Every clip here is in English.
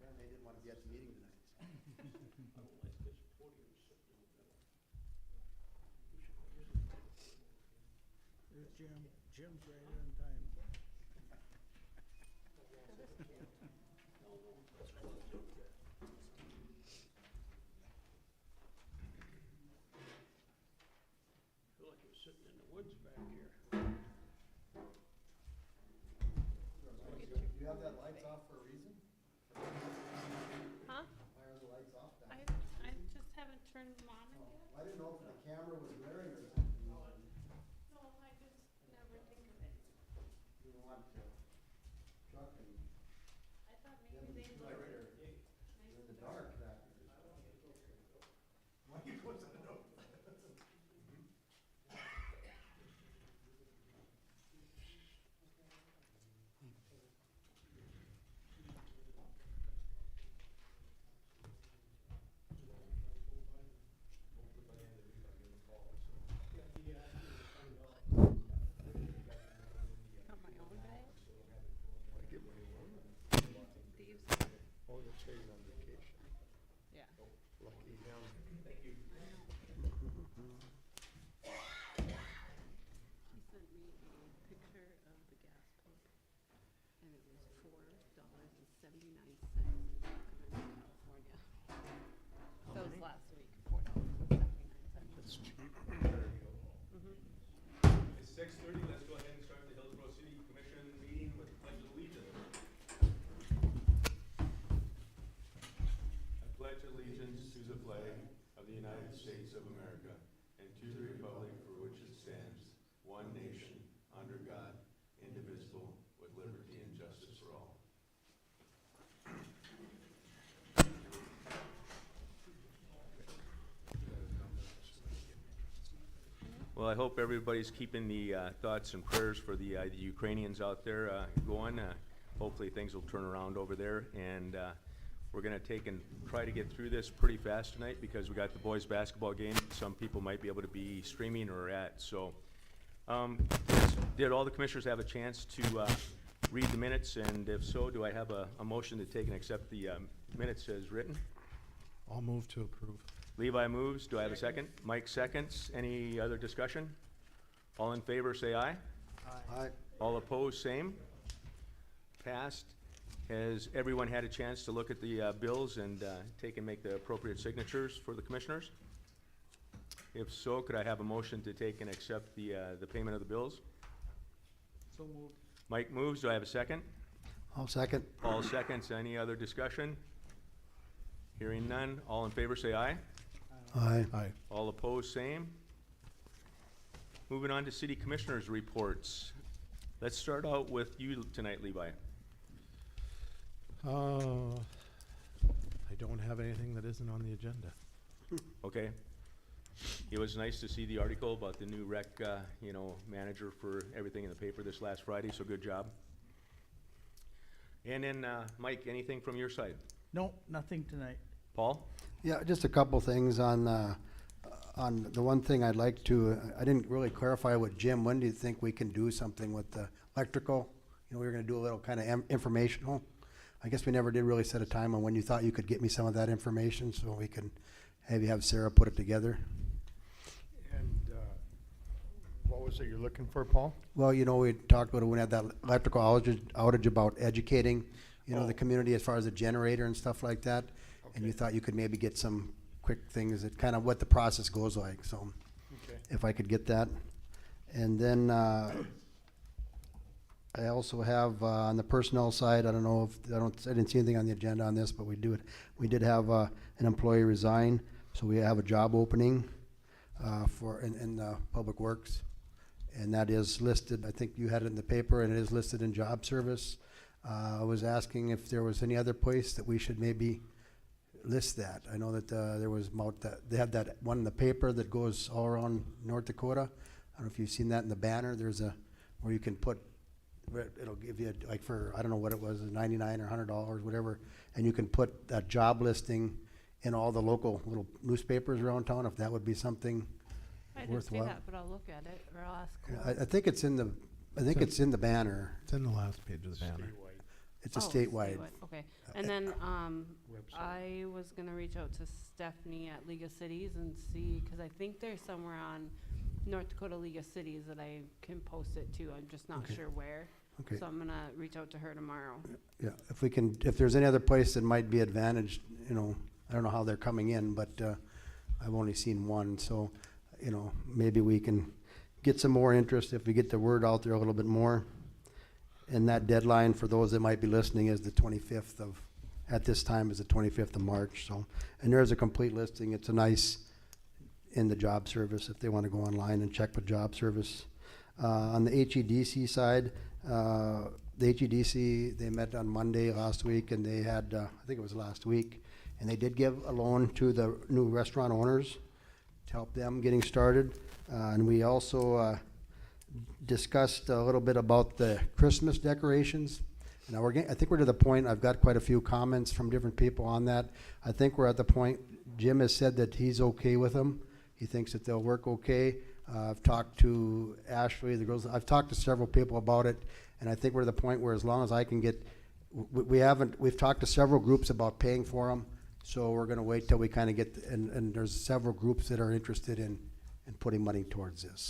Apparently they didn't want to be at the meeting tonight. There's Jim. Jim's right on time. Feel like we're sitting in the woods back here. Do you have that lights off for a reason? Huh? Why are the lights off I back? just haven't turned them on Oh, yet. I didn't know if the camera was glaring or something. No, I just never think of it. You don't want to truck and I thought then maybe they light were. there. You're in the dark back there. Why you put that up? On my own bag? Thieves. Oh, that's right, he's on vacation. Yeah. Lucky him. He sent me a picture of the gas pump, and it was $4.79 in California. That was last week, $4.79. That's cheap. It's 6:30, let's go ahead and start the Hillsboro City Commission meeting with the Pledge of Allegiance. I pledge allegiance to the flag of the United States of America and to the republic for which it stands, one nation, under God, indivisible, with liberty and justice for all. Well, I hope everybody's keeping the thoughts and prayers for the Ukrainians out there going. Hopefully things will turn around over there, and we're going to take and try to get through this pretty fast tonight because we got the boys' basketball game. Some people might be able to be streaming or at. So, did all the commissioners have a chance to read the minutes? And if so, do I have a motion to take and accept the minutes as written? I'll move to approve. Levi moves. Do I have a second? Mike seconds. Any other discussion? All in favor, say aye. Aye. All opposed, same. Passed. Has everyone had a chance to look at the bills and take and make the appropriate signatures for the commissioners? If so, could I have a motion to take and accept the payment of the bills? So moved. Mike moves. Do I have a second? I'll second. All seconds. Any other discussion? Hearing none. All in favor, say aye. Aye. Aye. All opposed, same. Moving on to city commissioners' reports. Let's start out with you tonight, Levi. I don't have anything that isn't on the agenda. Okay. It was nice to see the article about the new rec, manager for everything in the paper this last Friday, so good job. And then, Mike, anything from your side? No, nothing tonight. Paul? Yeah, just a couple things on the one thing I'd like to, I didn't really clarify with Jim, when do you think we can do something with the electrical? You know, we were gonna do a little kind of informational. I guess we never did really set a time on when you thought you could get me some of that information, so we can maybe have Sarah put it together. And what was it you're looking for, Paul? Well, you know, we talked about it when we had that electrical outage about educating, the community as far as the generator and stuff like that. And you Okay. thought you could maybe get some quick things that kind of what the process goes like, so Okay. if I could get that. And then, I also have, on the personnel side, I don't know if, I didn't see anything on the agenda on this, but we did have, an employee resign, so we have a job opening, in Public Works. And that is listed, I think you had it in the paper, and it is listed in job service. I was asking if there was any other place that we should maybe list that. I know that, there was they have that one in the paper that goes all around North Dakota. I don't know if you've seen that in the banner. There's where you can put, it'll give you like for, I don't know what it was, $99 or $100, whatever. And you can put that job listing in all the local little newspapers around town, if that would be something I didn't see worthwhile. that, but I'll look at it, or I'll ask. I think it's in the banner. It's in the last page of the banner. It's a Oh, statewide. Okay, and then, Website. I was gonna reach out to Stephanie at League of Cities and see, cause I think there's somewhere on North Dakota League of Cities that I can post it to, I'm just not Okay. sure where. Okay. So I'm gonna reach out to her tomorrow. Yeah, if we can, if there's any other place that might be advantaged, you know, I don't know how they're coming in, but, I've only seen one, so, you know, maybe we can get some more interest if we get the word out there a little bit more. And that deadline for those that might be listening is the 25th of, at this time is the 25th of March, so. And there's a complete listing, it's a nice, in the job service, if they wanna go online and check with job service. On the HEDC side, the HEDC, they met on Monday last week, and they had, I think it was last week, and they did give a loan to the new restaurant owners to help them getting started. And we also discussed a little bit about the Christmas decorations. Now I think we're to the point, I've got quite a few comments from different people on that. I think we're at the point, Jim has said that he's okay with them. He thinks that they'll work okay. I've talked to Ashley, the girls, I've talked to several people about it, and I think we're at the point where as long as I can get, we've talked to several groups about paying for them, so we're gonna wait till we kinda get, and there's several groups that are interested in putting money towards this.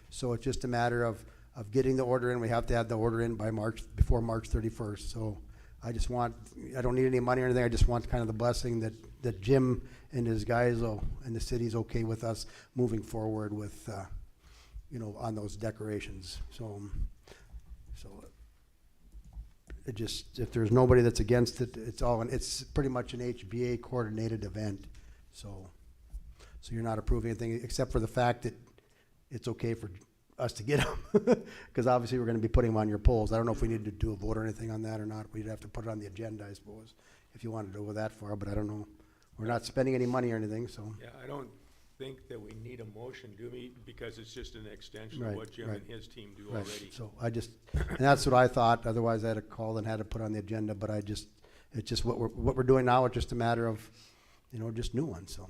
So it's just a matter of getting the order in. We have to have the order in by before March 31st. So I don't need any money or anything. I just want kind of the blessing that Jim and his guys and the city's okay with us moving forward with, you know, on those decorations. So it just, if there's nobody that's against it, it's pretty much an HBA coordinated event. So you're not approving anything except for the fact that it's okay for us to get them, because obviously we're going to be putting them on your polls. I don't know if we need to do a vote or anything on that or not. We'd have to put it on the agenda, I suppose, if you wanted to go that far, but I don't know. We're not spending any money or anything, so. Yeah, I don't think that we need a motion, do we? Because it's just an extension of Right, what Jim right. and his team do Right, already. so and that's what I thought. Otherwise I'd have called and had to put on the agenda, but it's just what we're doing now. It's just a matter of, you know, just new ones, so.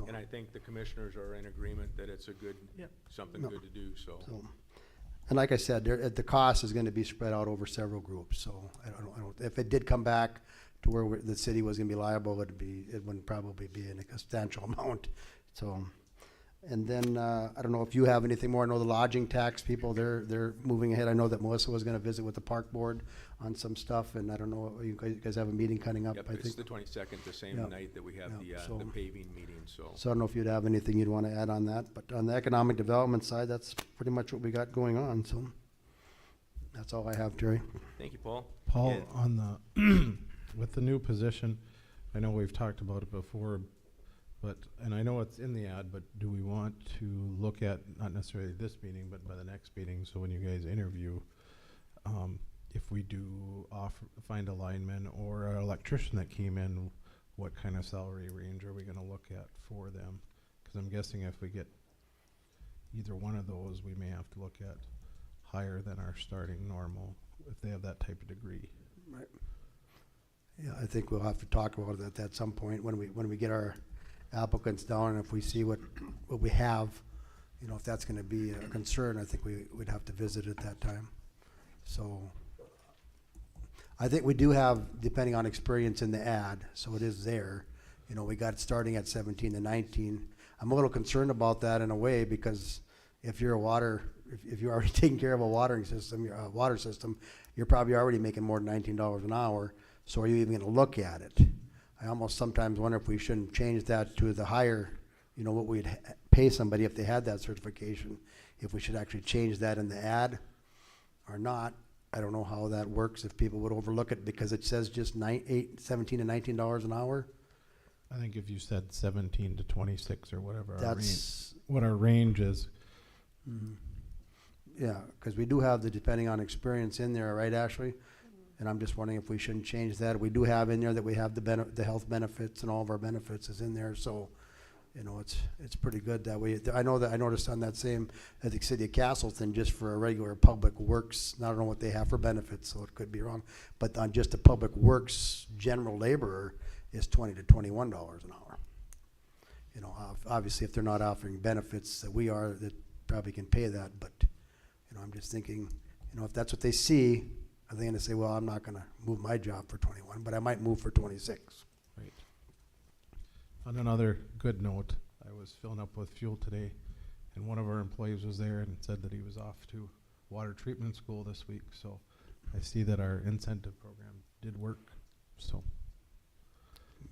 And I think the commissioners are in agreement that it's a good, Yep. something No. good to do, so. And like I said, the cost is gonna be spread out over several groups, so I don't, if it did come back to where the city was gonna be liable, it wouldn't probably be a substantial amount, so. And then, I don't know if you have anything more. I know the lodging tax people, they're moving ahead. I know that Melissa was gonna visit with the park board on some stuff, and I don't know, you guys have a meeting coming up, Yep, I it's think. the 22nd, the same Yep. night that we have Yep, the so- paving meeting, so. So I don't know if you'd have anything you'd wanna add on that, but on the economic development side, that's pretty much what we got going on, so. That's all I have, Terry. Thank you, Paul. Paul, And- on the, with the new position, I know we've talked about it before, and I know it's in the ad, but do we want to look at, not necessarily this meeting, but by the next meeting, so when you guys interview, if we do find a lineman or an electrician that came in, what kind of salary range are we gonna look at for them? Cause I'm guessing if we get either one of those, we may have to look at higher than our starting normal, if they have that type of degree. Right. Yeah, I think we'll have to talk about it at some point when we get our applicants down, and if we see what we have, you know, if that's gonna be a concern, I think we'd have to visit at that time. So, I think we do have, depending on experience in the ad, so it is there. You know, we got it starting at 17 to 19. I'm a little concerned about that in a way, because if you're if you're already taking care of a water system, you're probably already making more than $19 an hour. So are you even gonna look at it? I almost sometimes wonder if we shouldn't change that to the higher, you know, what we'd pay somebody if they had that certification, if we should actually change that in the ad or not. I don't know how that works, if people would overlook it because it says just $17 to $19 an hour. I think if you said 17 to 26 or whatever, That's, what our range is. yeah, because we do have the depending on experience in there, right, Ashley? And I'm just wondering if we shouldn't change that. We do have in there that we have the health benefits, and all of our benefits is in there, so, you know, it's pretty good that way. I know that I noticed on that same, I think City of Castleton, just for a regular public works, I don't know what they have for benefits, so it could be wrong, but on just a public works general laborer is $20 to $21 an hour. You know, obviously if they're not offering benefits that we are, that probably can pay that, but, you know, I'm just thinking, you know, if that's what they see, are they gonna say, well, I'm not gonna move my job for 21, but I might move for 26? Right. On another good note, I was filling up with fuel today, and one of our employees was there and said that he was off to water treatment school this week, so I see that our incentive program did work, so.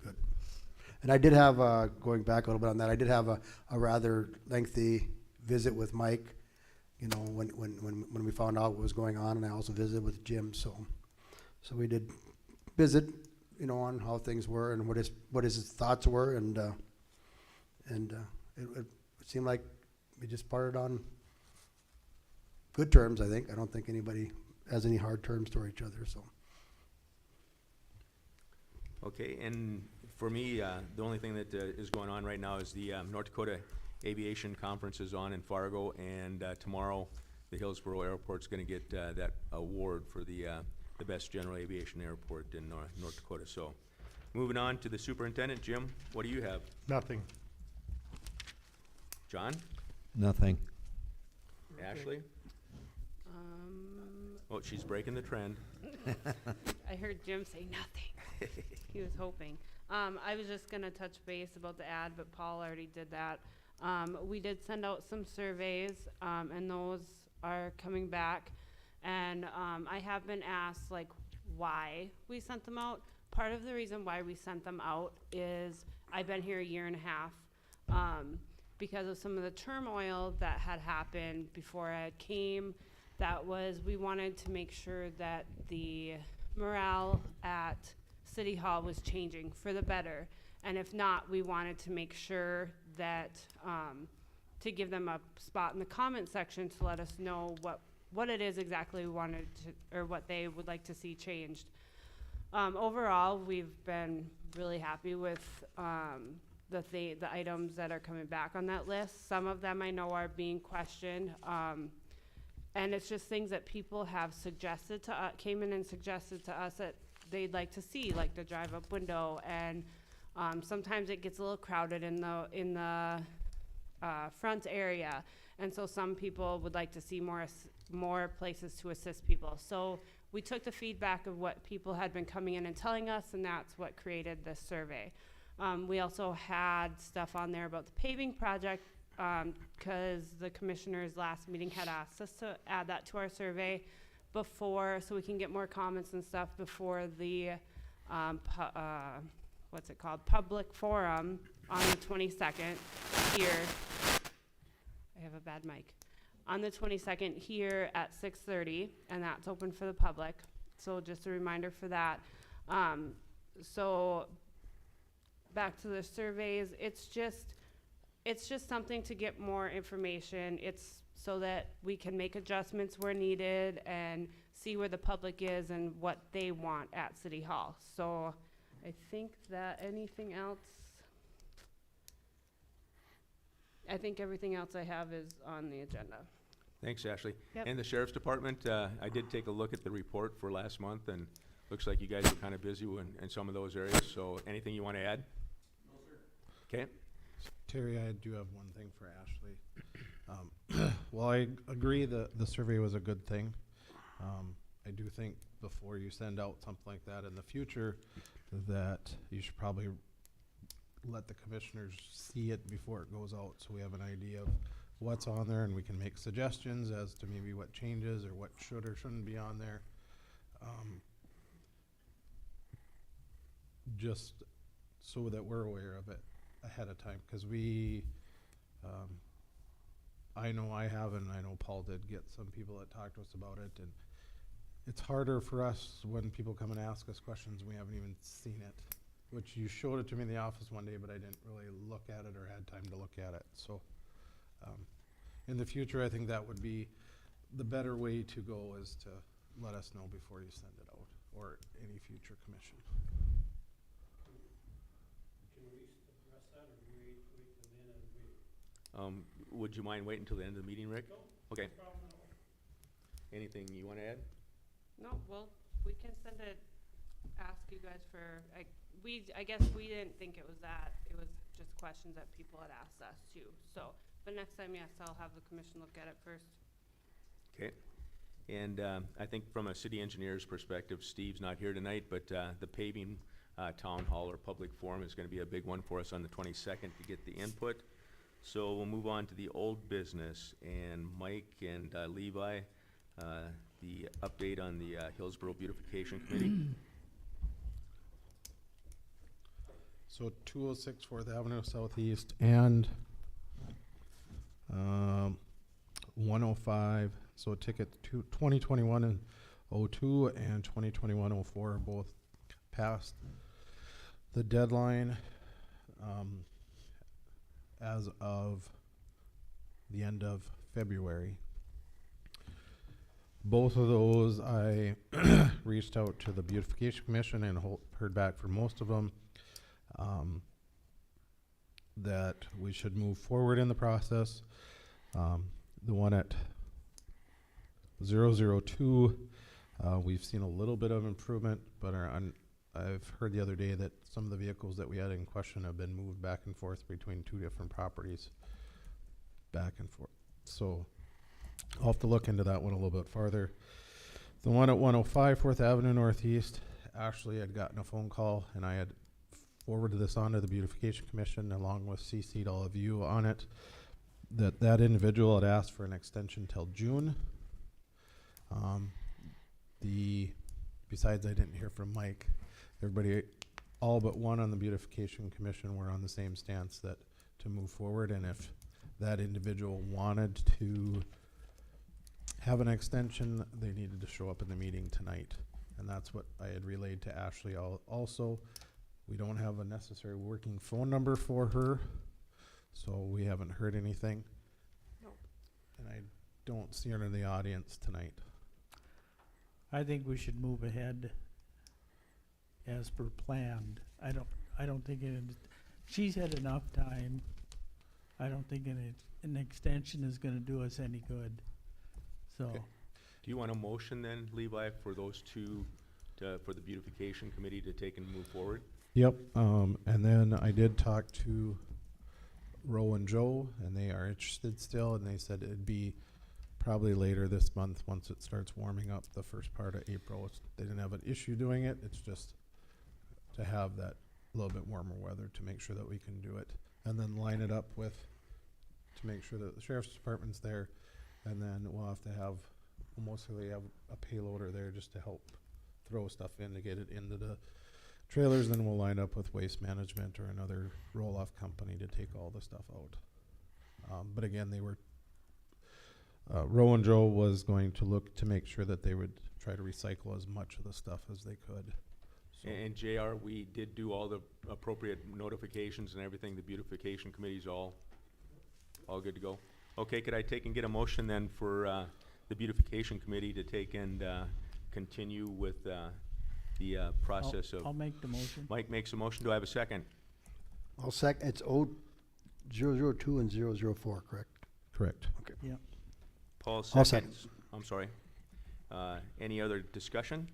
Good. And I did have, going back a little bit on that, I did have a rather lengthy visit with Mike, you know, when we found out what was going on, and I also visited with Jim, so we did visit, you know, on how things were and what his thoughts were, and it seemed like we just parted on good terms, I think. I don't think anybody has any hard terms toward each other, so. Okay, and for me, the only thing that is going on right now is the North Dakota Aviation Conference is on in Fargo, and tomorrow the Hillsboro Airport's going to get that award for the best general aviation airport in North Dakota. So, moving on to the superintendent, Jim, what do you have? Nothing. John? Nothing. Ashley? Oh, she's breaking the trend. I heard Jim say nothing. He was hoping. I was just gonna touch base about the ad, but Paul already did that. We did send out some surveys, and those are coming back. And I have been asked, like, why we sent them out. Part of the reason why we sent them out is I've been here a year and a half. Because of some of the turmoil that had happened before I came, we wanted to make sure that the morale at City Hall was changing for the better. And if not, we wanted to make sure that, to give them a spot in the comment section to let us know what it is exactly we wanted to, or what they would like to see changed. Overall, we've been really happy with the items that are coming back on that list. Some of them I know are being questioned, and it's just things that people have suggested to came in and suggested to us that they'd like to see, like the drive-up window, and sometimes it gets a little crowded in the front area, and so some people would like to see more places to assist people. So we took the feedback of what people had been coming in and telling us, and that's what created this survey. We also had stuff on there about the paving project, because the commissioners last meeting had asked us to add that to our survey before, so we can get more comments and stuff before the public forum on the 22nd here. I have a bad mic. On the 22nd here at 6:30, and that's open for the public. So just a reminder for that. So back to the surveys, it's just something to get more information. It's so that we can make adjustments where needed and see where the public is and what they want at City Hall. So I think that anything else, I think everything else I have is on the agenda. Thanks, Ashley. Yep. And the Sheriff's Department, I did take a look at the report for last month, and looks like you guys are kind of busy in some of those areas, so anything you want to add? No, sir. Okay. Terry, I do have one thing for Ashley. Well, I agree that the survey was a good thing. I do think before you send out something like that in the future, that you should probably let the commissioners see it before it goes out, so we have an idea of what's on there, and we can make suggestions as to maybe what changes or what should or shouldn't be on there. Just so that we're aware of it ahead of time, because I know I have, and I know Paul did get some people that talked to us about it, and it's harder for us when people come and ask us questions and we haven't even seen it, which you showed it to me in the office one day, but I didn't really look at it or had time to look at it. So in the future, I think that would be the better way to go, is to let us know before you send it out, or any future commission. Can we address that, or do we wait till the end of the meeting? Would you mind waiting until the end of the meeting, Rick? No, Okay. no problem at all. Anything you want to add? No, well, we can send it, ask you guys for, I guess we didn't think it was that. It was just questions that people had asked us too. So, but next time, yes, I'll have the commission look at it first. Okay. And I think from a city engineer's perspective, Steve's not here tonight, but the paving town hall or public forum is going to be a big one for us on the 22nd to get the input. So we'll move on to the old business, and Mike and Levi, the update on the Hillsboro Beautification Committee. So 206 4th Avenue Southeast and 105, so ticket 2021 and 02 and 2021 04 are both passed the deadline as of the end of February. Both of those I reached out to the Beautification Commission and heard back from most of them that we should move forward in the process. The one at 002, we've seen a little bit of improvement, but I've heard the other day that some of the vehicles that we had in question have been moved back and forth between 2 different properties, back and forth. So I'll have to look into that one a little bit farther. The one at 105 4th Avenue Northeast, Ashley had gotten a phone call, and I had forwarded this on to the Beautification Commission along with CC'd all of you on it, that individual had asked for an extension till June. Besides, I didn't hear from Mike. Everybody, all but one on the Beautification Commission, were on the same stance that to move forward, and if that individual wanted to have an extension, they needed to show up in the meeting tonight. And that's what I had relayed to Ashley also. We don't have a necessary working phone number for her, so we haven't heard anything. Nope. And I don't see her in the audience tonight. I think we should move ahead as per planned. I don't think she's had enough time. I don't think an extension is gonna do us any good. So, Okay. Do you want a motion then, Levi, for those two, for the Beautification Committee to take and move forward? Yep, and then I did talk to Ro and Joe, and they are interested still, and they said it'd be probably later this month once it starts warming up the first part of April. They didn't have an issue doing it, it's just to have that little bit warmer weather to make sure that we can do it. And then line it up with, to make sure that the Sheriff's Department's there, and then we'll have to have, we'll mostly have a payloader there just to help throw stuff in to get it into the trailers. Then we'll line up with Waste Management or another roll-off company to take all the stuff out. But again, they were, Ro and Joe was going to look to make sure that they would try to recycle as much of the stuff as they could. So And JR, we did do all the appropriate notifications and everything. The Beautification Committee's all good to go. Okay, could I take and get a motion then for the Beautification Committee to take and continue with the process of... I'll make the motion. Mike makes a motion. Do I have a second? I'll second, it's 002 and 004, correct? correct. Okay. Yeah. Paul I'll seconds. I'm sorry. Any other discussion?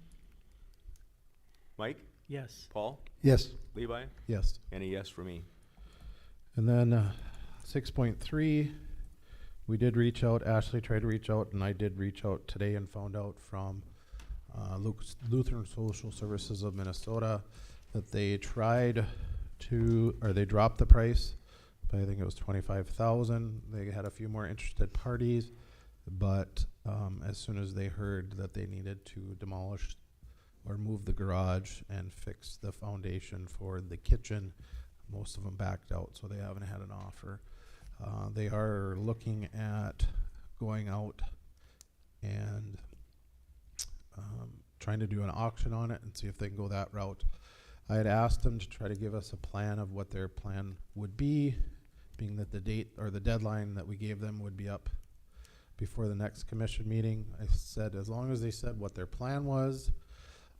Mike? Yes. Paul? Yes. Levi? Yes. And a yes for me. And then 6.3, we did reach out, Ashley tried to reach out, and I did reach out today and found out from Lutheran Social Services of Minnesota that they tried to, or they dropped the price, but I think it was $25,000. They had a few more interested parties, but as soon as they heard that they needed to demolish or move the garage and fix the foundation for the kitchen, most of them backed out, so they haven't had an offer. They are looking at going out and trying to do an auction on it and see if they can go that route. I had asked them to try to give us a plan of what their plan would be, being that the date or the deadline that we gave them would be up before the next commission meeting. I said as long as they said what their plan was,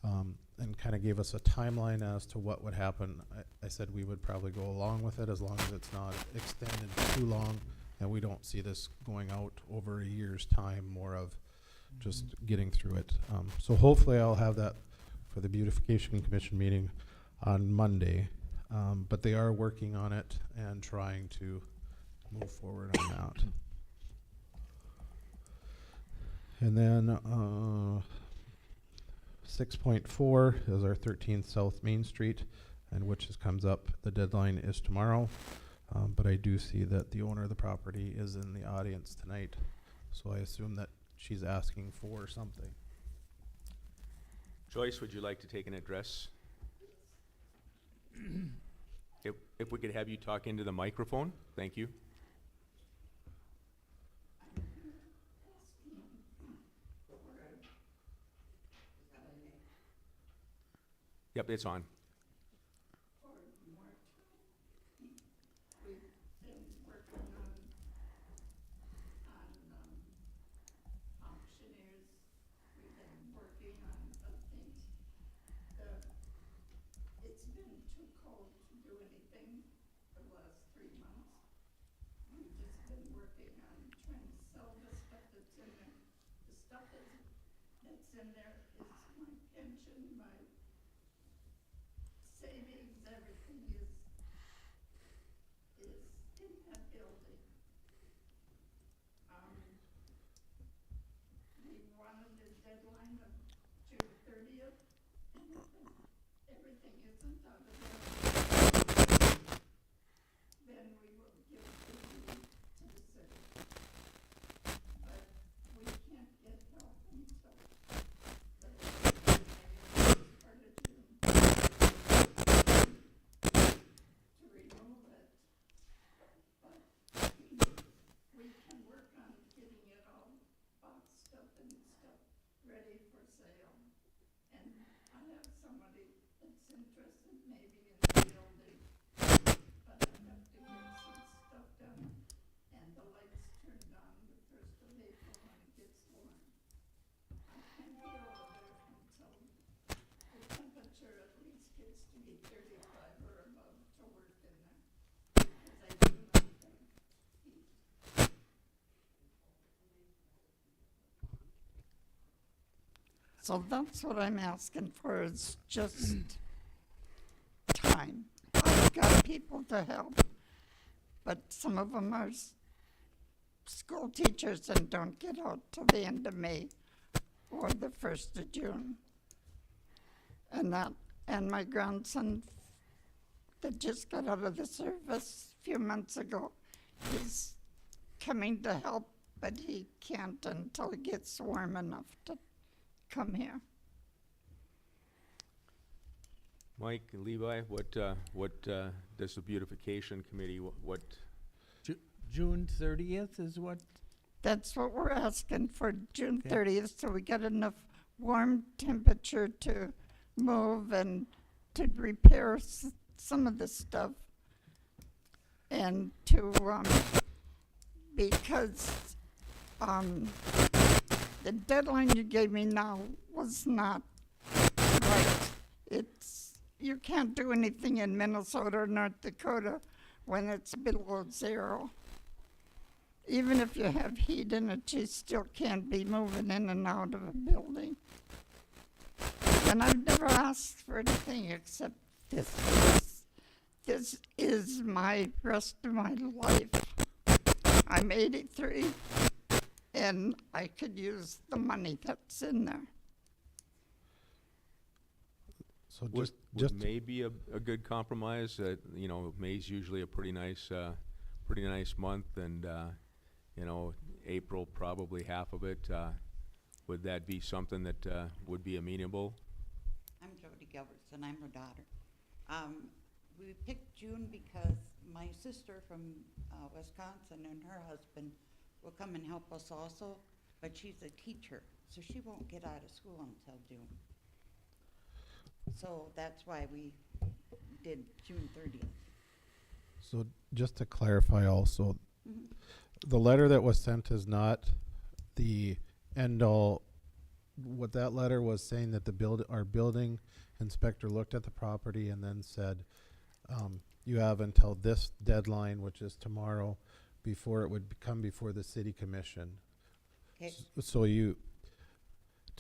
and kind of gave us a timeline as to what would happen, I said we would probably go along with it as long as it's not extended too long and we don't see this going out over a year's time, more of just getting through it. So hopefully I'll have that for the Beautification Commission meeting on Monday, but they are working on it and trying to move forward on that. And then 6.4 is our 13th South Main Street, and comes up. The deadline is tomorrow, but I do see that the owner of the property is in the audience tonight, so I assume that she's asking for something. Joyce, would you like to take an address? If we could have you talk into the microphone, thank you. Yep, it's on. Auctioneers, we've been working on things. It's been too cold to do anything for the last 3 months. We've just been working on trying to sell the stuff that's in there. The stuff that's in there is my pension, my savings, everything is in that building. We wanted a deadline of June 30th, and everything isn't out of there. Then we will give the deed to the city. But we can't get help until the part of June to remove it. But we can work on getting it all boxed up and stuff ready for sale. And I have somebody that's interested maybe in the building, but I have to get some stuff done and the lights turned on the 1st of April when it gets warm. I can't be over there until the temperature at least gets to be 35 or above to work in there. Because I do not think heat. So that's what I'm asking for, is just time. I've got people to help, but some of them are school teachers and don't get out till the end of May or the 1st of June. And my grandson that just got out of the service a few months ago is coming to help, but he can't until it gets warm enough to come here. Mike, Levi, what does the beautification committee, what, June 30th is what? That's what we're asking for, June Okay. 30th, so we get enough warm temperature to move and to repair some of the stuff. And to, because the deadline you gave me now was not right. You can't do anything in Minnesota or North Dakota when it's below 0. Even if you have heat in it, you still can't be moving in and out of a building. And I've never asked for anything except this. This is my rest of my life. I'm 83, and I could use the money that's in there. So would just May be a good compromise? May's usually a pretty nice month, and April probably half of it. Would that be something that would be amenable? I'm Jody Gilberts, and I'm her daughter. We picked June because my sister from Wisconsin and her husband will come and help us also, but she's a teacher, so she won't get out of school until June. So that's why we did June 30th. So just to clarify also, the letter that was sent is not the end all. What that letter was saying that our building inspector looked at the property and then said, you have until this deadline, which is tomorrow, before it would come before the city commission. Okay. So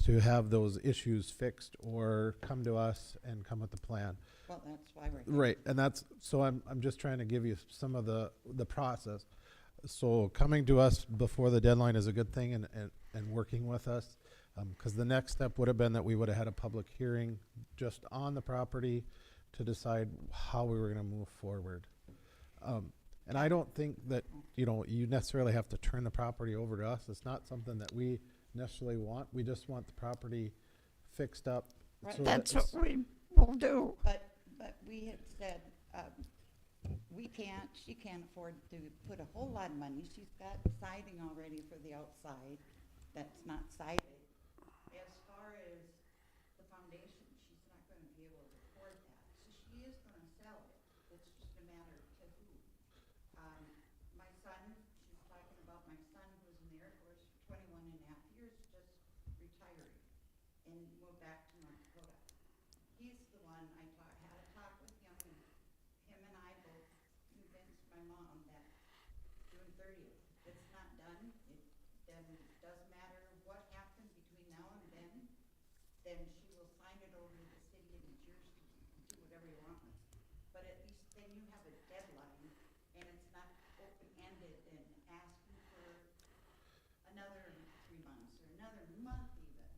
to have those issues fixed or come to us and come with the plan. Well, that's why we're here. Right, and I'm just trying to give you some of the process. So coming to us before the deadline is a good thing, and working with us. Because the next step would have been that we would have had a public hearing just on the property to decide how we were gonna move forward. And I don't think that, you necessarily have to turn the property over to us. It's not something that we necessarily want. We just want the property fixed up. Right. so that That's what it's- we will do. But we had said, she can't afford to put a whole lot of money. She's got siding already for the outside that's not sided. As far as the foundation, she's not gonna be able to afford that. So she is gonna sell it. It's just a matter of to who. My son, she's talking about my son who was in the Air Force for 21 and a half years, just retired and moved back to North Dakota. He's the one had a talk with him, and him and I both convinced my mom that June 30th, it's not done, then it doesn't matter what happens between now and then she will sign it over to the city and it's yours to do whatever you want with. But at least then you have a deadline, and it's not open-ended and asking for another 3 months or another month even.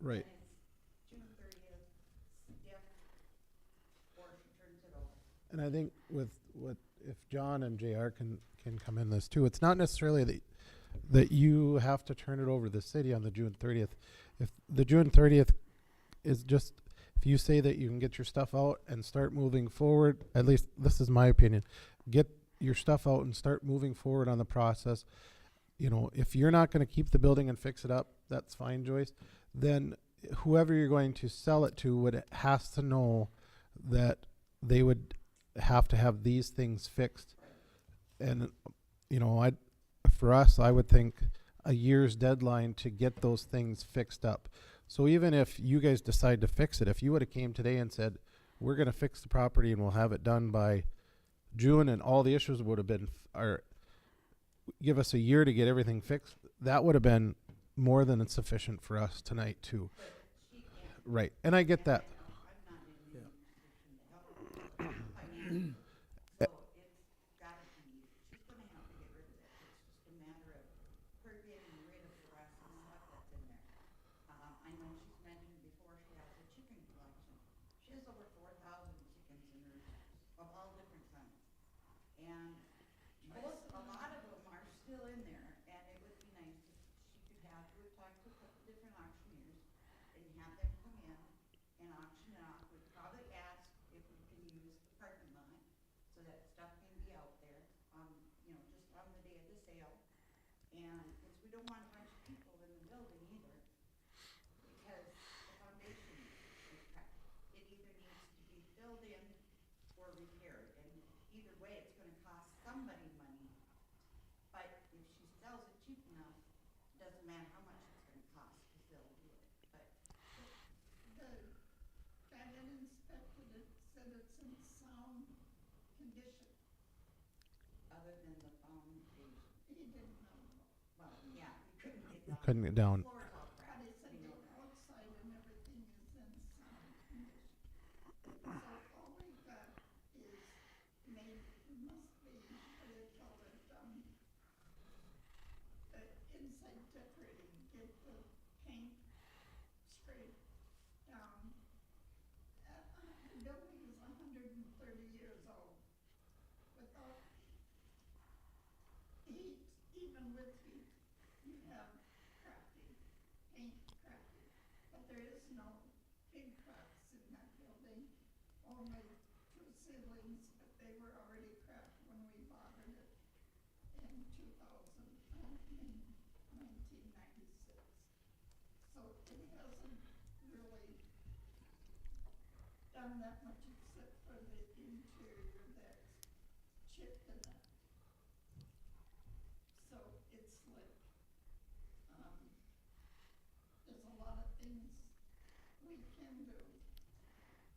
Right. And it's June 30th, stiff, or she turns it over. And I think if John and JR can come in this too, it's not necessarily that you have to turn it over to the city on the June 30th. If the June 30th is just, if you say that you can get your stuff out and start moving forward, at least this is my opinion, get your stuff out and start moving forward on the process. If you're not going to keep the building and fix it up, that's fine, Joyce. Then whoever you're going to sell it to has to know that they would have to have these things fixed. And, for us, I would think a year's deadline to get those things fixed up. So even if you guys decide to fix it, if you would have came today and said, we're going to fix the property and we'll have it done by June, and all the issues would have been, give us a year to get everything fixed, that would have been more than sufficient for us tonight too. Right. And I get that. I'm not in any position to help her financially. So it's gotta be, she's gonna have to get rid of it. It's just a matter of her getting rid of the rest of the stuff that's in there. I know she's mentioned before she has a chicken collection. She has over 4,000 chickens in her house of all different kinds. And a lot of them are still in there, and it would be nice if she could have, we talked to a couple different auctioneers and have them come in and auction it off. We'd probably ask if we can use the parking lot so that stuff can be out there on, just on the day of the sale. And, because we don't want a bunch of people in the building either, because the foundation is cracked. It either needs to be filled in or repaired, and either way, it's gonna cost somebody money. But if she sells it cheap enough, it doesn't matter how much it's gonna cost, because they'll do it. But The guy that inspected it said it's in sound condition. other than the foundation, He didn't know. well, yeah, we couldn't get down. Couldn't get down. The floor's all But cracked, he said we the know that. outside and everything is in sound condition. So all we got is must be, what do you call it, inside decorating, get the paint straight down. The building is 130 years old. Without heat, even with heat, you have cracking, paint cracking. But there is no big cracks in that building, only 2 ceilings, but they were already cracked when we bought it in 1996. So it hasn't really done that much except for the interior that's chipped in it. So it's like, there's a lot of things we can do,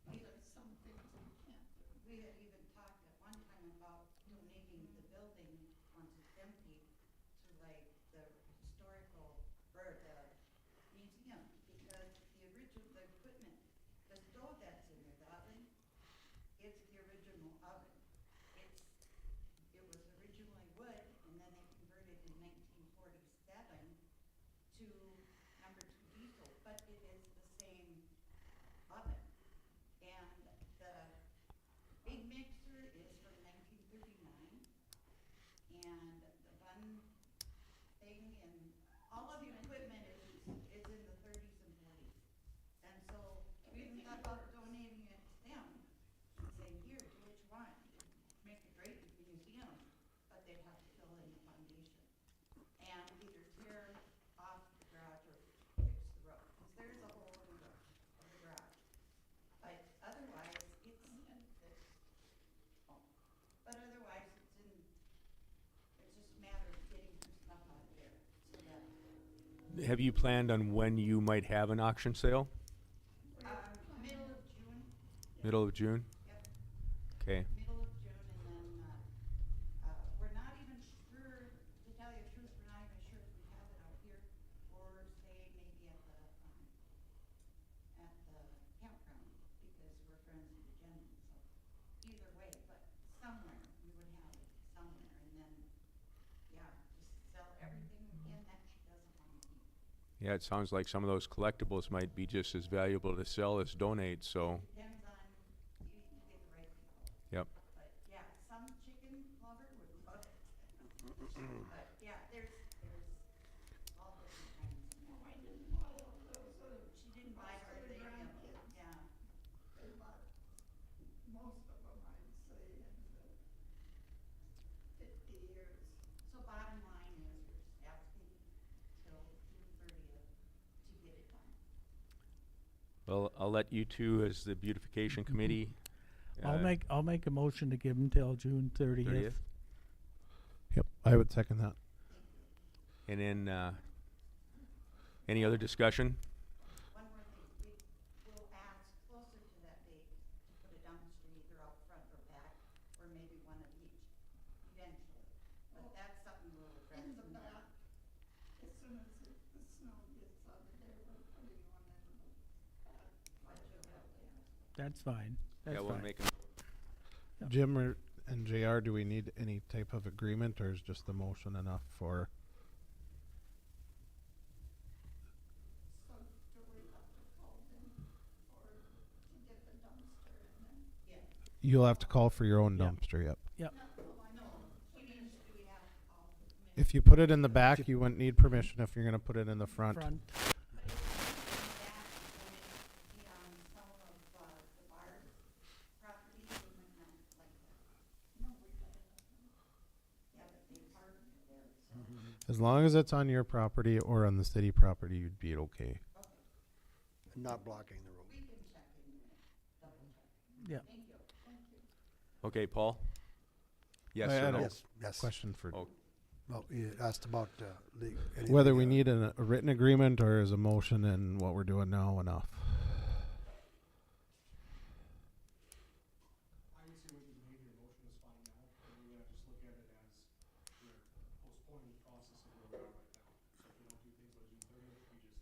but there's some things we can't do. We had even talked at one time about donating the building, once it's empty, to like the historical, or the museum, because the equipment, the stove that's in there, the oven, it's the original oven. It all of the equipment is in the thirties and forties. And so we even thought about donating it to them, and saying, here, do what you want, make a great museum, but they'd have to fill in the foundation. And either tear off the garage or fix the roof, because there is a hole in the roof of the garage. But otherwise, but otherwise, it's just a matter of getting some stuff out of there, so that, Have you planned on when you might have an auction sale? middle of June, Middle of June? yep, Okay. middle of June, and then, we're not even sure, to tell you the truth, we're not even sure if we have it out here, or say maybe at the campground, because we're friends with the gentleman, so either way, but somewhere, we would have it, somewhere, and then, yeah, just sell everything in that she doesn't want to keep. Yeah, it sounds like some of those collectibles might be just as valuable to sell as donate, so, Depends on, you get the right people. yep. But yeah, some chicken lover would love it. But yeah, there's all different kinds. I didn't buy all those, She didn't buy hardly any of them, yeah. they bought most of them, I'd say, in the 50 years. So bottom line is, we're just asking till June 30th to get it done. Well, I'll let you two, as the beautification committee. I'll make a motion to give them till June 30th. 30th. Yep, I would second that. And then, any other discussion? One more thing, we will ask closer to that date to put a dumpster either out front or back, or maybe one of each eventually. But that's something we'll address. In the back, as soon as the snow gets out of there, we're putting one in the back. But you'll have to ask. That's fine. That's Yeah, we'll fine. make a Yep. Jim and JR, do we need any type of agreement, or is just the motion enough for? So do we have to call them or to get the dumpster in there? Yeah. You'll have to call for your own Yep. dumpster, yep. Yep. No, he means, do we have to call the committee? If you put it in the back, you wouldn't need permission. If you're gonna put it in the front. But if it's in the back, when it's on some of the bar's property, they might not like that. No, we gotta have them. Yeah, but they park there, so, As long as it's on your property or on the city property, you'd be okay. okay, Not blocking the road. we can check in there, double check. Yeah. Thank you. Okay, Paul? Yes I or had no? a Yes, yes. Question for Oh, Well, you asked about, whether we need a written agreement, or is a motion and what we're doing now enough? I would say what you made your motion is fine now, and we're gonna just look at it as we're postponing the process of where we are right now. So if we don't do things by June 30th, we just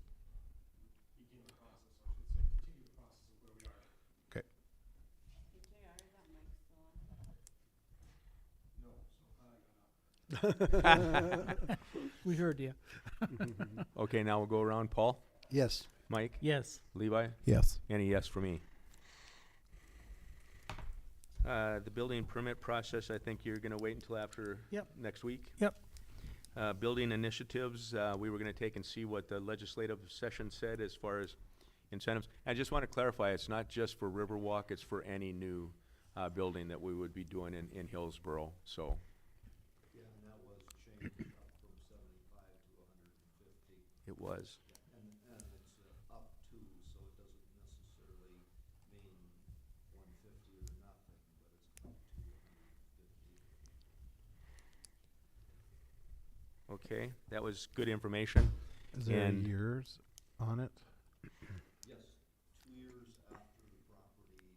begin the process, or I should say, continue the process of where we are. Okay. JR, is that mic still on? No, so glad I got up. We heard you. Okay, now we'll go around. Paul? Yes, Mike? Yes. Levi? Yes. And a yes for me. The building permit process, I think you're gonna wait until after Yep. next week? Yep. Building initiatives, we were gonna take and see what the legislative session said as far as incentives. I just wanna clarify, it's not just for Riverwalk, it's for any new, building that we would be doing in Hillsboro, so. Yeah, and that was changed up from 75 to 150. It was. And it's up to, so it doesn't necessarily mean 150 or nothing, but it's up to 150. Okay, that was good information. Is there And- years on it? Yes, 2 years after the property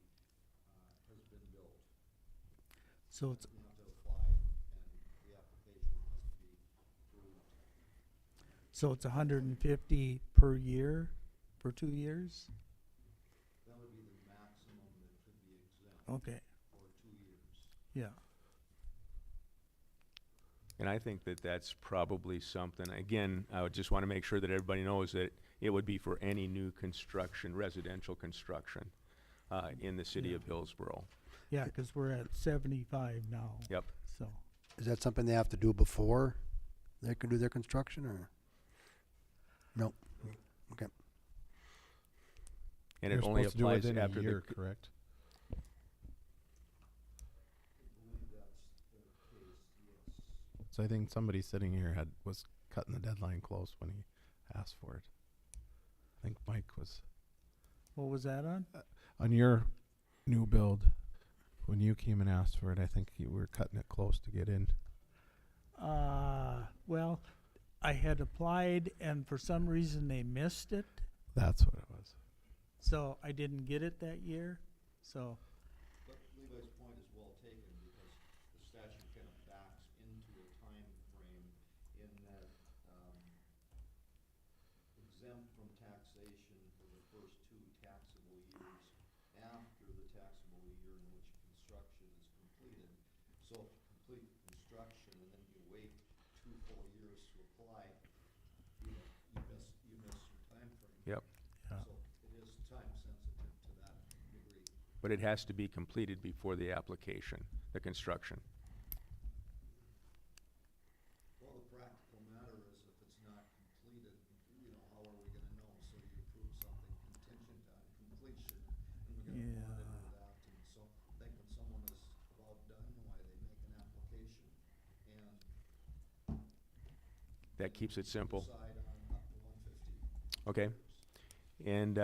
has been built. So it's, You have to apply, and the application must be approved. so it's 150 per year for 2 years? That would be the maximum that could be exempt Okay, for 2 years. yeah. And I think that that's probably something, again, I would just want to make sure that everybody knows that it would be for any new construction, residential construction, in the city Yeah. of Hillsboro. Yeah, 'cause we're at 75 now. Yep. So, is that something they have to do before they can do their construction, or? No. Okay. And You're it only supposed to do applies within a after year, the, correct? I believe that's the case, yes. So I think somebody sitting here was cutting the deadline close when he asked for it. I think Mike was What was that on? on your new build. When you came and asked for it, I think you were cutting it close to get in. Well, I had applied and for some reason they missed it, That's what it was. so I didn't get it that year, so. But Levi's point is well taken, because the statute kind of backs into a time frame in that, exempt from taxation for the first 2 taxable years after the taxable year in which construction is completed. So complete construction and then you wait 2 full years to apply, you miss your time frame. yep. Yeah. So it is time sensitive to that degree. But it has to be completed before the application, the construction. Well, the practical matter is if it's not completed, how are we gonna know? So you approve something contingent on completion, and we're gonna monitor that. And so I think when someone is about done, why they make an application and That keeps it simple. decide on up to 150. Okay. And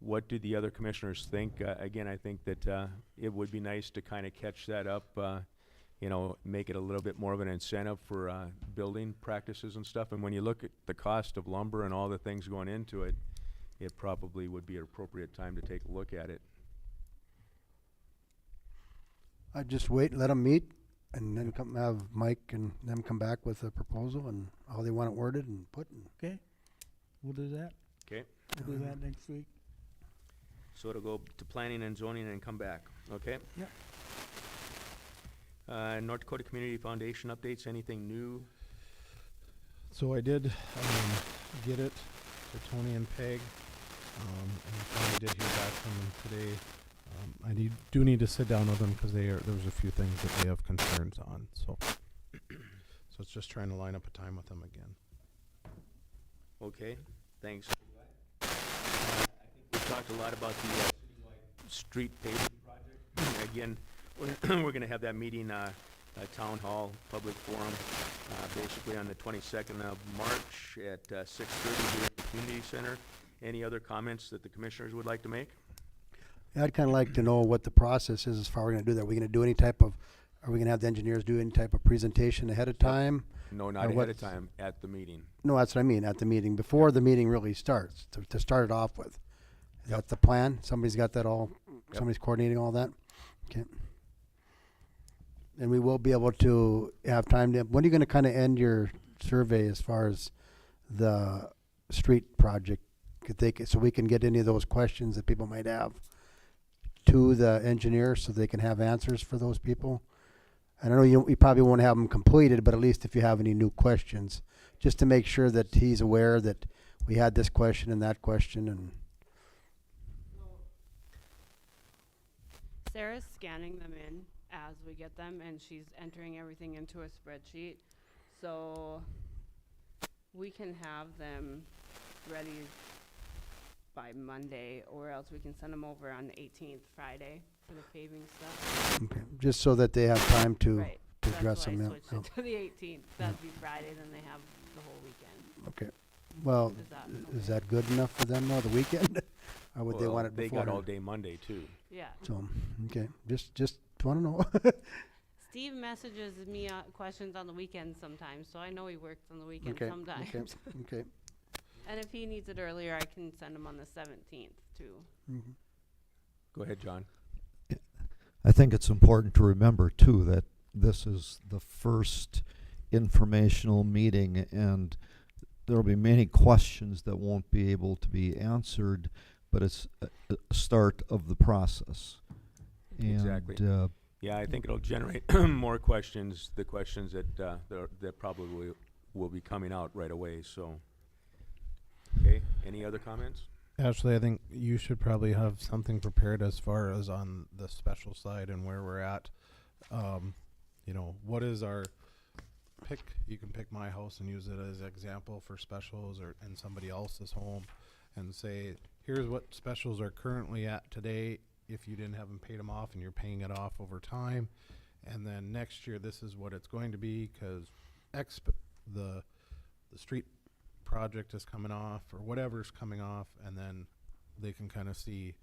what do the other commissioners think? Again, I think that it would be nice to kind of catch that up, make it a little bit more of an incentive for building practices and stuff. And when you look at the cost of lumber and all the things going into it, it probably would be an appropriate time to take a look at it. I'd just wait and let them meet, and then have Mike and them come back with a proposal and how they want it worded and put. Okay, we'll do that. Okay? We'll do that next week. So it'll go to planning and zoning and come back, okay? Yep. North Dakota Community Foundation updates, anything new? So I did get it to Tony and Peg, and finally did hear back from them today. I do need to sit down with them because there was a few things that they have concerns on. So it's just trying to line up a time with them again. Okay, thanks. I think we've talked a lot about the citywide street paving project. Again, we're going to have that meeting, town hall, public forum, basically on the 22nd of March at 6:30 here at the community center. Any other comments that the commissioners would like to make? Yeah, I'd kind of like to know what the process is as far as we're going to do that. Are we going to do any type of, are we going to have the engineers do any type of presentation ahead of time? No, Or not ahead of what's- time, at the meeting. No, that's what I mean, at the meeting, before the meeting really starts, to start it off with. Is that the plan? Somebody's got that all, Yep. somebody's coordinating all that? Okay. And we will be able to have time to, when are you going to kind of end your survey as far as the street project? So we can get any of those questions that people might have to the engineer so they can have answers for those people? And I know you probably won't have them completed, but at least if you have any new questions, just to make sure that he's aware that we had this question and that question and. Sarah's scanning them in as we get them, and she's entering everything into a spreadsheet. So we can have them ready by Monday, or else we can send them over on the 18th, Friday, for the paving stuff. Okay, just so that they have time to Right. address That's why them. I Yeah, switched yeah. it to the 18th. That'd be Friday, then they have the whole weekend. Okay, well, Is that is okay? that good enough for them, though, the weekend? Or would they Well, want it They before? got all day Monday, too. Yeah. So, okay, just want to know. Steve messages me questions on the weekend sometimes, so I know he works on the weekend Okay, sometimes. okay, okay. And if he needs it earlier, I can send him on the 17th, too. Mhm. Go ahead, John. I think it's important to remember too that this is the first informational meeting, and there will be many questions that won't be able to be answered, but it's a start of the process. Exactly. And Yeah, I think it'll generate more questions, the questions that probably will be coming out right away, so. Okay, any other comments? Ashley, I think you should probably have something prepared as far as on the special side and where we're at. What is our you can pick my house and use it as example for specials or in somebody else's home and say, here's what specials are currently at today if you didn't have them paid them off and you're paying it off over time. And then next year, this is what it's going to be because the street project is coming off or whatever's coming off, and then they can kind of see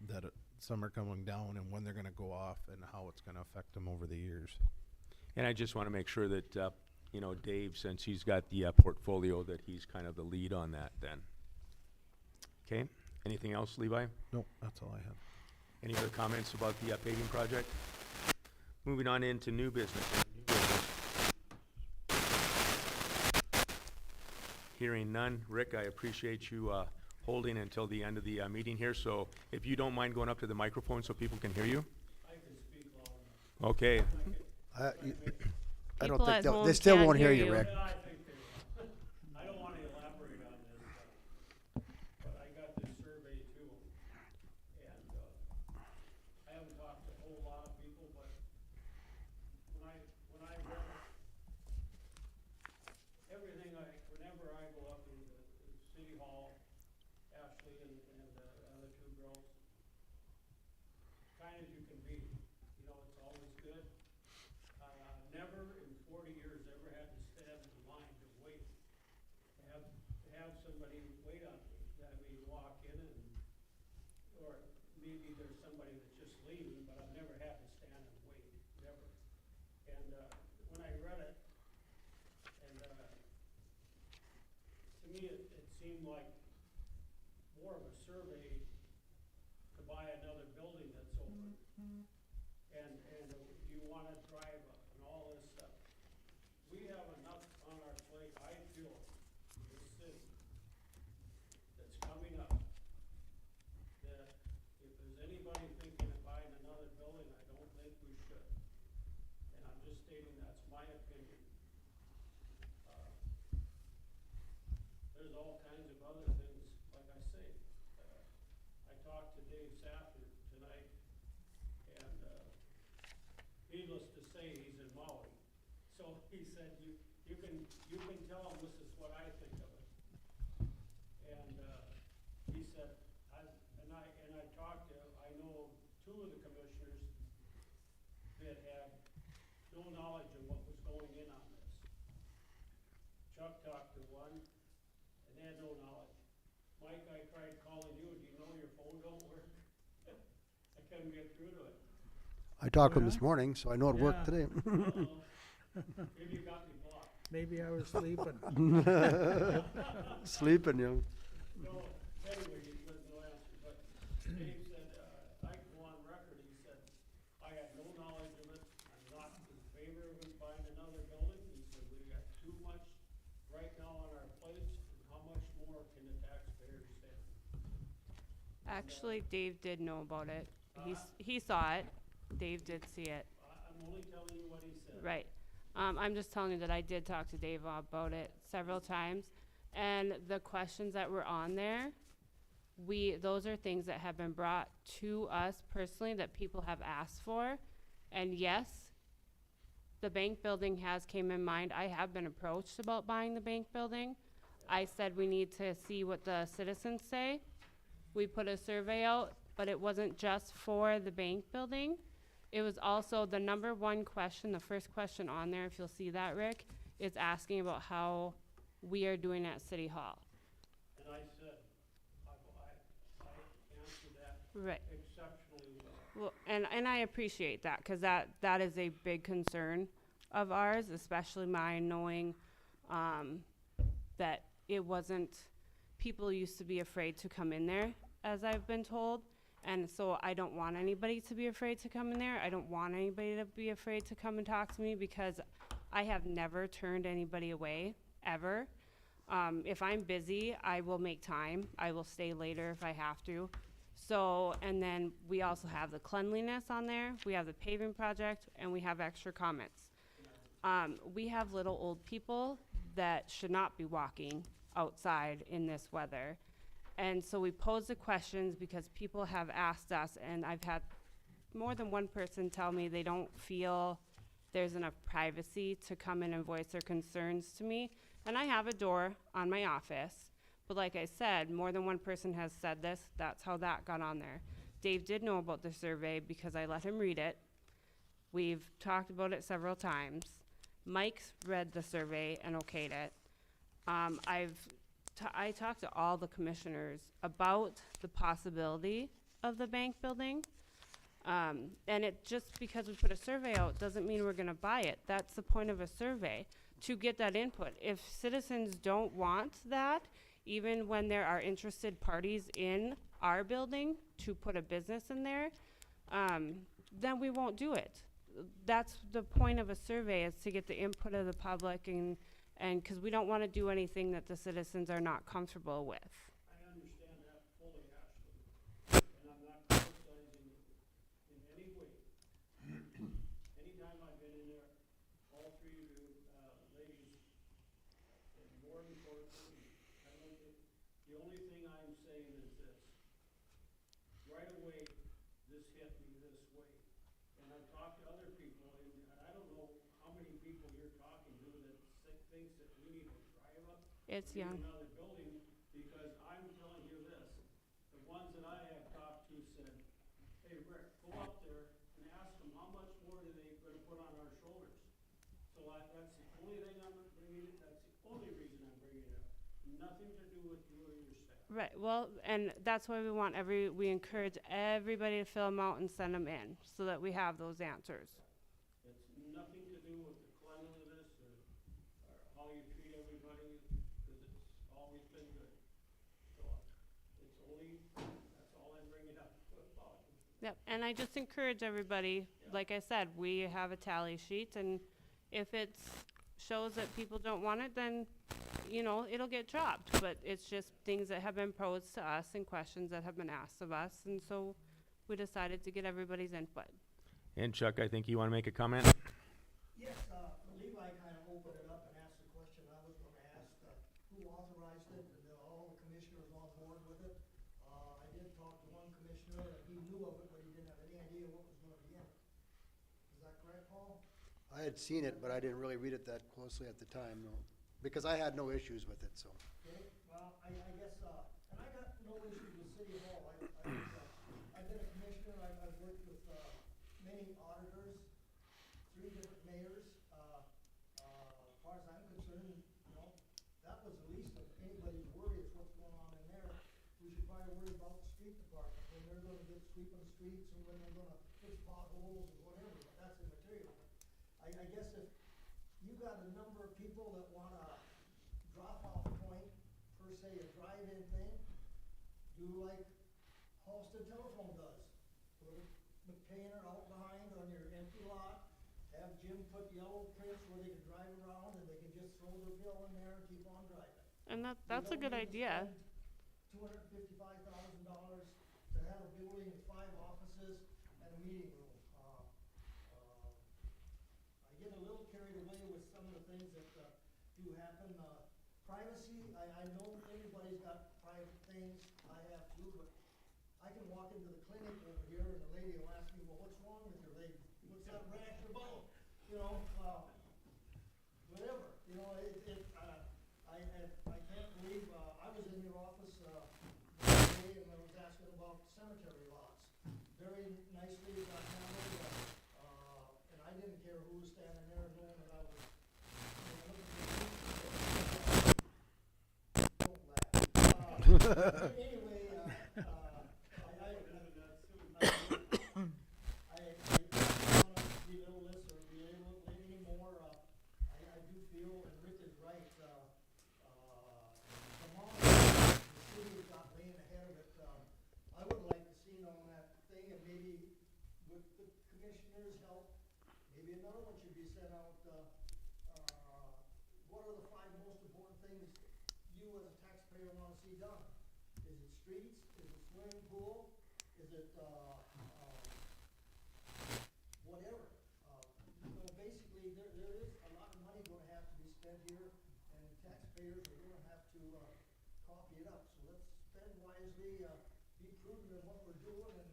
that some are coming down and when they're going to go off and how it's going to affect them over the years. And I just want to make sure that, you know, Dave, since he's got the portfolio, that he's kind of the lead on that then. Okay, anything else, Levi? Nope, that's all I have. Any other comments about the paving project? Moving on into new business. Hearing none. Rick, I appreciate you holding until the end of the meeting here, so if you don't mind going up to the microphone so people can hear you? I can speak loud enough. Okay. I don't People think at they'll- home they still can't won't hear hear you, you. Rick. Yeah, I think they will. I don't wanna elaborate on this, but I got this survey too. And, I haven't talked to a whole lot of people, but when I read it, whenever I go up into City Hall, Ashley and the other two girls, kind as you can be, you know, it's always good. Never in 40 years ever had to stand in line to wait, to have somebody wait on me. I mean, walk in and, or maybe there's somebody that's just leaving, but I've never had to stand and wait, never. And, when I read it, and, to me, it seemed like more of a survey to buy another building that's open. And do you wanna drive and all this stuff? We have enough on our plate, I feel, in this city that's coming up, that if there's anybody thinking of buying another building, I don't think we should. And I'm just stating that's my opinion. There's all kinds of other things, like I say. I talked to Dave Safter tonight, and, needless to say, he's in Maui. So he said, you can tell him this is what I think of it. And, he said, I talked to, I know two of the commissioners that had no knowledge of what was going in on this. Chuck talked to one, and they had no knowledge. Mike, I tried calling you, do you know your phone don't work? I couldn't get through to it. I talked to him Yeah. this morning, so I know it worked today. Maybe you got me blocked. Maybe I was sleeping. Sleeping, you know. No, anyway, there's no answer, but Dave said, I can go on record, he said, I had no knowledge of it, I'm not in favor of him buying another building, he said, we got too much right now on our plates, and how much more can the taxpayers stand? Actually, Dave did know about it. He saw it. Dave did see it. I'm only telling you what he said. Right. I'm just telling you that I did talk to Dave about it several times. And the questions that were on there, those are things that have been brought to us personally that people have asked for. And yes, the bank building has came in mind. I have been approached about buying the bank building. I said we need to see what the citizens say. We put a survey out, but it wasn't just for the bank building. It was also the number one question, the first question on there, if you'll see that, Rick, is asking about how we are doing at City Hall. And I said, I answered that Right. exceptionally well. Well, and I appreciate that, because that is a big concern of ours, especially mine, knowing that it wasn't, people used to be afraid to come in there, as I've been told. And so I don't want anybody to be afraid to come in there. I don't want anybody to be afraid to come and talk to me, because I have never turned anybody away, ever. If I'm busy, I will make time. I will stay later if I have to. So, and then we also have the cleanliness on there. We have the paving project, and we have extra comments. We have little old people that should not be walking outside in this weather. And so we pose the questions because people have asked us, and I've had more than one person tell me they don't feel there's enough privacy to come in and voice their concerns to me. And I have a door on my office, but like I said, more than one person has said this, that's how that got on there. Dave did know about the survey because I let him read it. We've talked about it several times. Mike's read the survey and okayed it. I talked to all the commissioners about the possibility of the bank building. And it, just because we put a survey out doesn't mean we're gonna buy it. That's the point of a survey, to get that input. If citizens don't want that, even when there are interested parties in our building to put a business in there, then we won't do it. That's the point of a survey, is to get the input of the public, and because we don't want to do anything that the citizens are not comfortable with. I understand that fully, Ashley, and I'm not criticizing in any way. Anytime I've been in there, all three of you, ladies, have been more than cordial. I don't think, the only thing I'm saying is this: right away, this hit me this way. And I've talked to other people, and I don't know how many people you're talking to that thinks that we need to drive up It's to young. another building, because I'm telling you this, the ones that I have talked to said, hey, Rick, go up there and ask them how much more are they gonna put on our shoulders. So that's the only thing I'm bringing it, that's the only reason I'm bringing it up. Nothing to do with you or your staff. Right, well, and that's why we encourage everybody to fill them out and send them in, so that we have those answers. It's nothing to do with the cleanliness or how you treat everybody, because it's always been good. So it's only, that's all I'm bringing up about. Yep, and I just encourage everybody, like I said, we have a tally sheet, and if it shows that people don't want it, then, you know, it'll get dropped. But it's just things that have been posed to us and questions that have been asked of us, and so we decided to get everybody's input. And Chuck, I think you want to make a comment? Yes, Levi kind of opened it up and asked the question I was gonna ask, who authorized it, and all the commissioners on board with it. I did talk to one commissioner, and he knew of it, but he didn't have any idea what was gonna be in it. Is that correct, Paul? I had seen it, but I didn't really read it that closely at the time, no, because I had no issues with it, so. Okay, well, I guess, and I got no issues with City Hall. I've been a commissioner, I've worked with, many auditors, 3 different mayors. As far as I'm concerned, you know, that was the least of anybody's worry is what's going on in there. We should probably worry about the street department, when they're gonna get sweeping the streets and when they're gonna fix potholes and whatever, but that's immaterial. I guess if you got a number of people that want a drop-off point, per se, a drive-in thing, do like Halsted Telephone does. Put a container out behind on your empty lot, have Jim put yellow prints where they can drive around and they can just throw their bill in there and keep on driving. And that's a good idea. $255,000 to have a building with 5 offices and a meeting room. I get a little carried away with some of the things that do happen. Privacy, I know everybody's got private things, I have too, but I can walk into the clinic over here and the lady will ask me, well, what's wrong with your lady? What's that rash about? You know, whatever, you know, I can't believe, I was in your office, the other day and I was asking about cemetery lots. Very nicely handled, and I didn't care who was standing there knowing that I was, you know, don't laugh. Anyway, I don't want to belittle this or belittle it anymore. I do feel, and Rick is right, the amount the city has got laying ahead of it, I would like to see on that thing, and maybe with the commissioner's help, maybe another one should be sent out, what are the 5 most important things you as a taxpayer want to see done? Is it streets? Is it swimming pool? Is it, whatever? You know, basically, there is a lot of money gonna have to be spent here, and taxpayers are gonna have to, copy it up. So let's spend wisely, be prudent in what we're doing, and,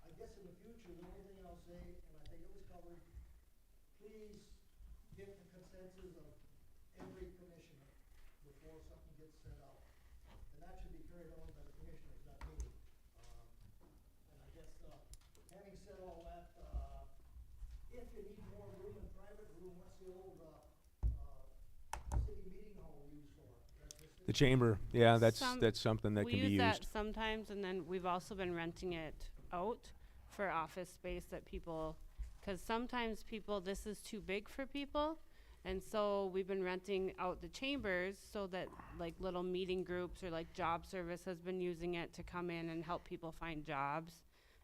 I guess in the future, the only thing I'll say, and I think it was covered. Please get the consensus of every commissioner before something gets sent out. And that should be carried on by the commissioners, not me. And I guess, having said all that, if you need more room in private room, what's the old, city meeting hall used for? The chamber, yeah, that's Some- something that We can be use that used. sometimes, and then we've also been renting it out for office space that people, because sometimes people, this is too big for people. And so we've been renting out the chambers so that like little meeting groups or like job service has been using it to come in and help people find jobs.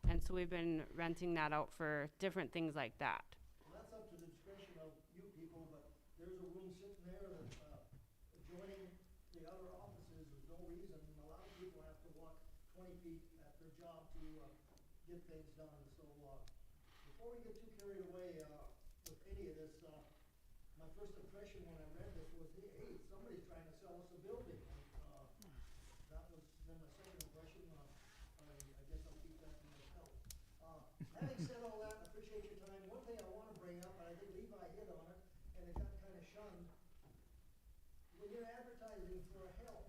And so we've been renting that out for different things like that. Well, that's up to the discretion of you people, but there's a room sitting there that, adjoining the other offices, there's no reason. A lot of people have to walk 20 feet at their job to, get things done. So, before we get too carried away, with any of this, my first impression when I read this was, hey, somebody's trying to sell us a building. That was then my second impression. I guess I'll keep that to myself. Having said all that, I appreciate your time. One thing I want to bring up, and I think Levi hit on it, and it got kind of shunned. When you're advertising for a help,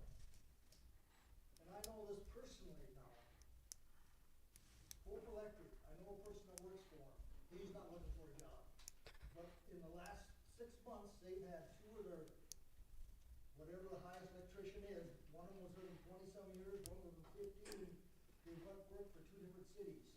and I know this personally now, Hope Electric, I know a person that works for him. He's not looking for a job. But in the last 6 months, they've had 2 of their, whatever the highest electrician is, one of them was with them 20-some years, one was with them 15. They worked for 2 different cities.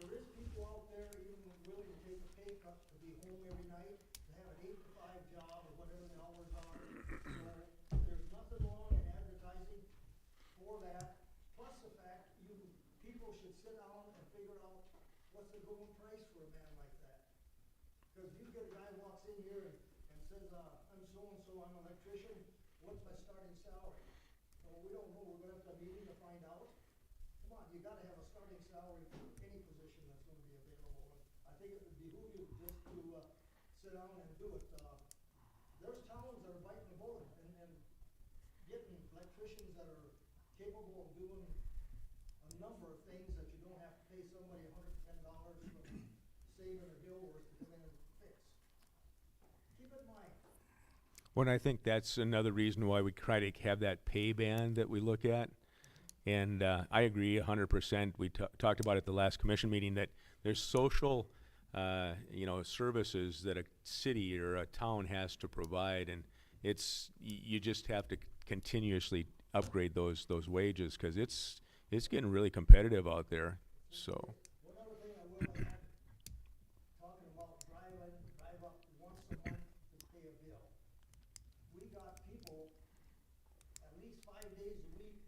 There is people out there even willing to take a pay cut to be home every night, to have an 8 to 5 job or whatever the hours are. So there's nothing wrong in advertising for that. Plus the fact people should sit down and figure out what's the going price for a man like that. Because you get a guy who walks in here and says, I'm so-and-so, I'm an electrician, what's my starting salary? Well, we don't know, we're gonna have to have a meeting to find out. Come on, you gotta have a starting salary for any position that's gonna be available. And I think it would behoove you just to, sit down and do it. There's towns that are biting the bullet and getting electricians that are capable of doing a number of things that you don't have to pay somebody $110 for saving a bill worth to come in and fix. Keep it in mind. Well, and I think that's another reason why we try to have that pay band that we look at. And I agree 100%. We talked about at the last commission meeting that there's social, services that a city or a town has to provide, and you just have to continuously upgrade those wages because it's getting really competitive out there. So. One other thing I will add, talking about drive up once a month to pay a bill. We got people at least 5 days a week,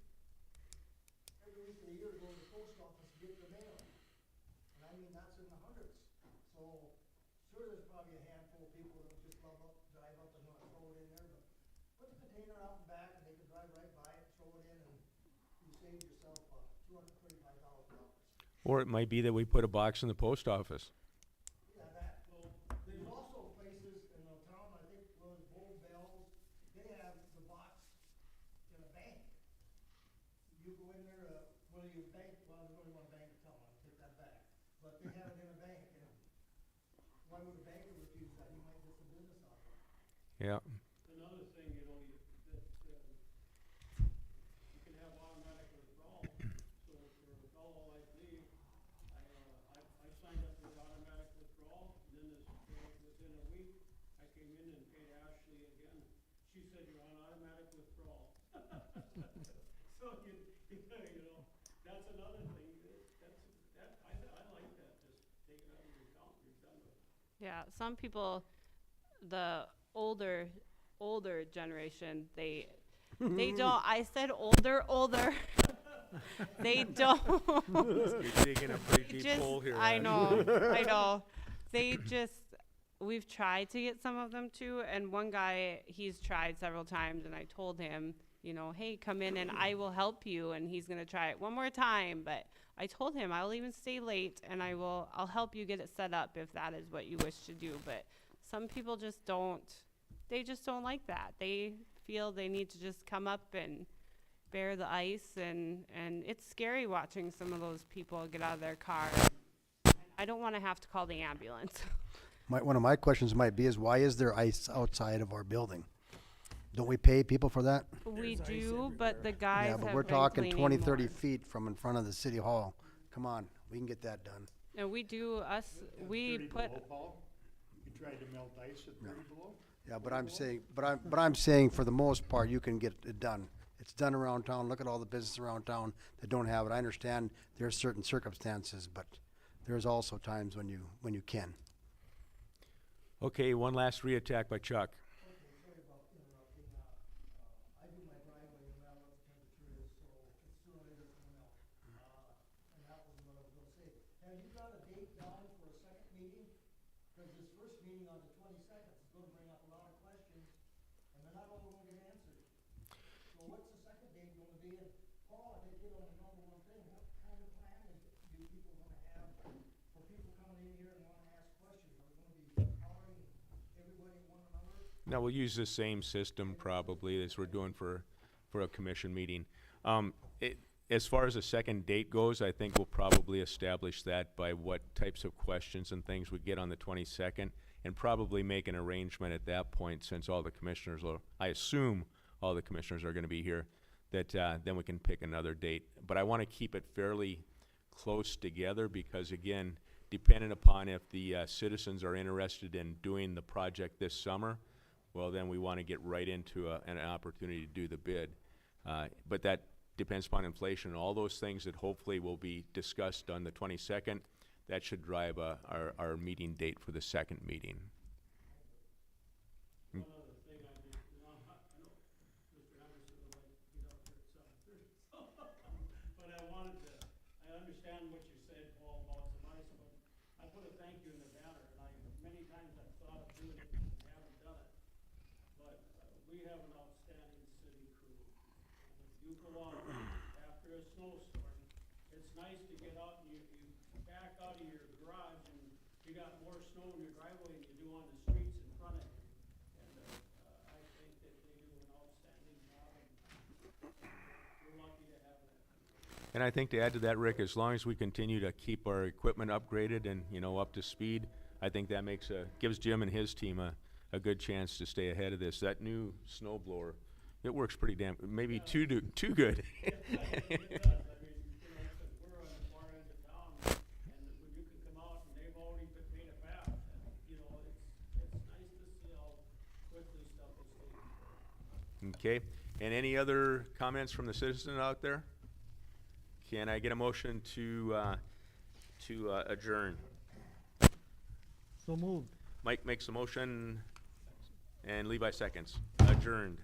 every week of the year, go to the post office to get their mail. And I mean, that's in the hundreds. So, sure, there's probably a handful of people that just drive up and not throw it in there, but put the container out and back and they can drive right by it, throw it in, and you save yourself $235. Or it might be that we put a box in the post office. Yeah, that. So there's also places in the town, I think was Bull Bells, they have the box in a bank. You go in there, well, you bank, well, there's only one bank in town, I'll take that back. But they have it in a bank, and why would a banker refuse that? He might get some business out of it. Yeah. Another thing, you can have automatic withdrawal. So for a fellow like me, I signed up for automatic withdrawal, and then within a week, I came in and paid Ashley again. She said, you're on automatic withdrawal. So that's another thing, I like that, just take it out of your account, you're done with it. Yeah, some people, the older generation, they don't, I said older. They don't. You're digging a pretty deep hole here. I Ash. know. We've tried to get some of them to, and one guy, he's tried several times, and I told him, hey, come in and I will help you, and he's gonna try it one more time, but I told him I'll even stay late and I'll help you get it set up if that is what you wish to do. But some people just don't like that. They feel they need to just come up and bear the ice, and it's scary watching some of those people get out of their car. I don't wanna have to call the ambulance. One of my questions might be is why is there ice outside of our building? Don't we pay people for that? We do, but the guys Yeah, have but we're been talking cleaning 20, 30 more. feet from in front of the city hall. Come on, we can get that done. And we do, we 30 put, below, Paul? You tried to melt ice at 30 below? Yeah, but I'm saying for the most part, you can get it done. It's done around town. Look at all the businesses around town that don't have it. I understand there's certain circumstances, but there's also times when you can. Okay, one last reattack by Chuck. Okay, sorry about interrupting. I do my driveway no matter what the temperature is, so it's sooner or later it's gonna melt. And that was what I was gonna say. Have you got a date down for a second meeting? Cause this first meeting on the 22nd is gonna bring up a lot of questions, and they're not all gonna get answered. So what's the second date gonna be? And Paul, I think you know the number one thing, what kind of plan is you people gonna have for people coming in here and wanna ask questions? Are we gonna be hollering everybody at one another? Now, we'll use the same system probably as we're doing for a commission meeting. As far as the second date goes, I think we'll probably establish that by what types of questions and things we get on the 22nd, and probably make an arrangement at that point, since all the commissioners are, I assume all the commissioners are gonna be here, that then we can pick another date. But I wanna keep it fairly close together, because again, depending upon if the citizens are interested in doing the project this summer, well, then we wanna get right into an opportunity to do the bid. But that depends upon inflation and all those things that hopefully will be discussed on the 22nd. That should drive our meeting date for the second meeting. One other thing, I know Mr. Henderson would like to get up here at 7:30, but I understand what you said, Paul, about some ice, but I put a thank you in the banner, and many times I've thought of doing it and haven't done it. But we have an outstanding city crew. And if you go out after a snowstorm, it's nice to get out and you back out of your garage and you got more snow in your driveway than you do on the streets in front of you. And I think that they do an outstanding job, and we're lucky to have that. And I think to add to that, Rick, as long as we continue to keep our equipment upgraded and, up to speed, I think that gives Jim and his team a good chance to stay ahead of this. That new snow blower, it works pretty maybe too good. It does. I mean, we're on the far end of town, and when you can come out and they've already made a path, and, it's nice to see how quickly stuff is taken care of. Okay, and any other comments from the citizen out there? Can I get a motion to adjourn? So moved. Mike makes a motion, and Levi seconds. Adjourned.